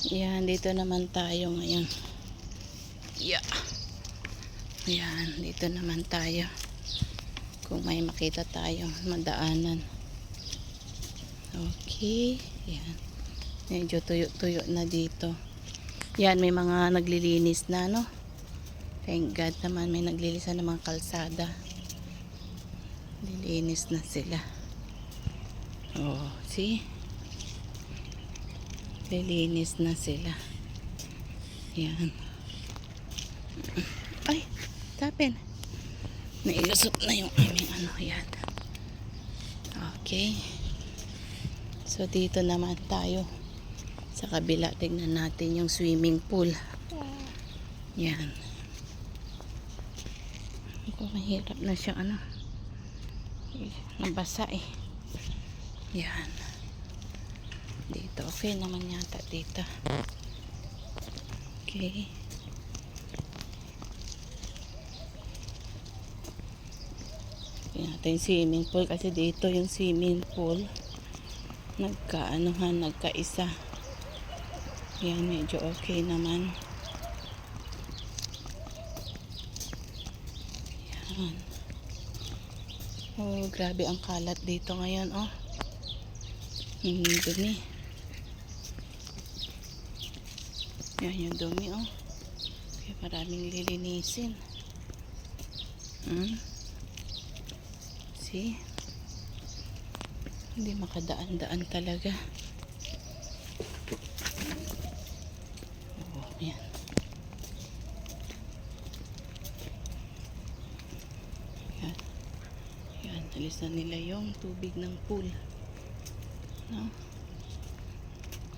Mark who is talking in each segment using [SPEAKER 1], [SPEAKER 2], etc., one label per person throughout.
[SPEAKER 1] Yan, dito naman tayo ngayon. Yeah. Yan, dito naman tayo. Kung may makita tayo, madaanan. Okay. Yan. Medyo tuyo-tuyo na dito. Yan, may mga naglilinis na, no? Thank God naman, may naglilisan ng mga kalsada. Lilinis na sila. Oh, see? Lilinis na sila. Yan. Ay, tapin. Nailusot na yung aming ano. Yan. Okay. So, dito naman tayo. Sa kabila, tignan natin yung swimming pool. Yan. Ako, mahirap na siya, ano. Nabasa eh. Yan. Dito, okay naman yata dito. Okay. Yan natin yung swimming pool kasi dito yung swimming pool nagkaisa. Yan, medyo okay naman. Yan. Oh, grabe ang kalat dito ngayon, oh. Yung dumi. Yan yung dumi, oh. Kaya maraming lilinisin. See? Hindi makadaan-daan talaga. Oh, yan. Yan. Yan, alisan nila yung tubig ng pool. No?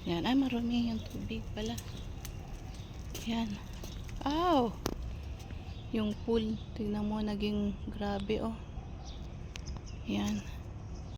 [SPEAKER 1] Yan, ay marami yung tubig pala. Yan. Ow! Yung pool, tingnan mo, naging grabe, oh. Yan.